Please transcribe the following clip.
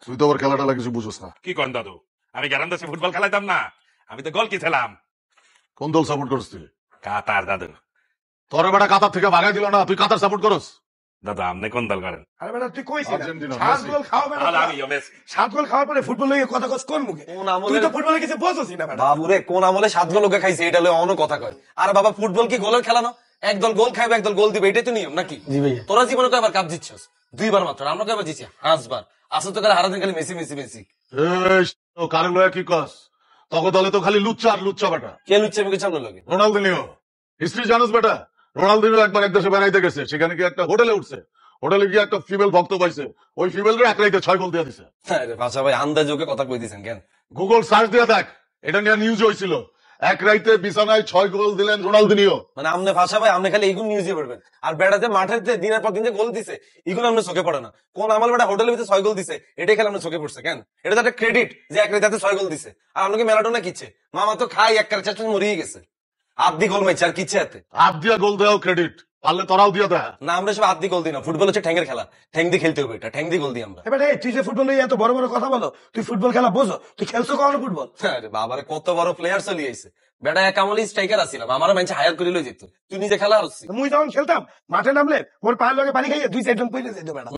তুই তো আবার খেলাটা কিছু বুঝোস না। কি কন দাদু, আমি গ্যারান্দাসে ফুটবল খেলাইতাম না? আমি তো গোল খেলাম। কোন দল সাপোর্ট করস তুই? কাতার দাদু। তোর বেটা কাতার থেকে ভাগাই দিল না, তুই কাতার সাপোর্ট করস? দাদা আপনি কোন দল করেন? আরে বেটা তুই কইছিস আর্জেন্টিনা, 7 মেসি। গোল খাওয়া বেটা, তাহলে আমিও মেসি। 7 গোল খাওয়ার পরে ফুটবল লইয়ে কথা কস কোন মুখে? কোন তুই আমলে তো ফুটবলে কিছু বুঝছিস না বেটা। বাবুরে কোন আমলে 7 গোল লোকে খাইছে এটা লয়ে অন্য কথা কয়। আর বাবা ফুটবল কি গোলের খেলা না? একদল গোল খাইবে একদল গোল দিবে, এটাই তো নিয়ম নাকি? জি ভাইয়া। তোরা জীবনে কয়বার কাপ জিতছস? 2বার মাত্র। আমরা কয়বার জিতছি? 5বার। আসলে তো খালি হারাদিন খালি মেসি মেসি মেসি। কারেন লয়া কি কস? তখন দলে তো খালি লুচ্চা আর লুচ্চা বেটা। কে লুচ্ছে আমি কিছু আপনার লগে? রোনালদিনিও হিস্ট্রি জানোস বেটা? রোনালদিনিও একবার এক দেশে বেড়াইতে গেছে, সেখানে কি একটা হোটেলে উঠছে, হোটেলে গিয়ে একটা ফিমেল ভক্ত পাইছে, ওই ফিমেল এক রাইতে 6 গোল দিয়ে দিছে। আরে ভাষা ভাই আন্দাজ ওকে কথা কই দিছেন কেন? গুগল সার্চ দিয়ে দেখ, এটা নিয়ে নিউজ হয়েছিল। এক রাইতে বিছানায় 6 গোল দিলেন রোনালদিনিও। মানে আমনে ভাষা ভাই আপনি খালি এইগুলো নিউজে পড়বেন, আর বেড়াতে মাঠের যে দিনের পর দিন যে গোল দিছে এগুলো আপনার চোখে পড়ে না। কোন আমল বেটা হোটেলের ভিতরে 6 গোল দিছে এটাই খালি আপনার চোখে পড়ছে কেন? এটা তো একটা ক্রেডিট যে এক রাতে 6 গোল দিছে। আর আপনাকে মেলাটোনা কিচ্ছে মামা তো খাই এক কার চারজন মরিয়ে গেছে, আধি গোল মাইছে আর কিচ্ছে হাতে। হাত দিয়া গোল দেওয়া ক্রেডিট, পারলে তোরাও দিয়ে দেয়। না আমরা সব আধি গোল দিই না, ফুটবল হচ্ছে ঠ্যাঙ্গের খেলা, ঠ্যাং দিয়ে খেলতে হবে, এটা ঠ্যাং দিয়ে গোল দিই আমরা। এবারে তুই যে ফুটবল লইয়ে এত বড় বড় কথা বলো, তুই ফুটবল খেলা বোঝো? তুই খেলছো কখনো ফুটবল? আরে বাবারে কত বড় প্লেয়ার চলে আইছে বেটা, এক আমলে স্ট্রাইকার আসিলাম, আমার মানুষ হায়ার করে লই যেত, তুই নিজে খেলা হচ্ছিস। মুই যখন খেলতাম মাঠে নামলে ওর পায়ের লগে পানি খাইয়ে 2-4 জন পইলে যেত বেটা।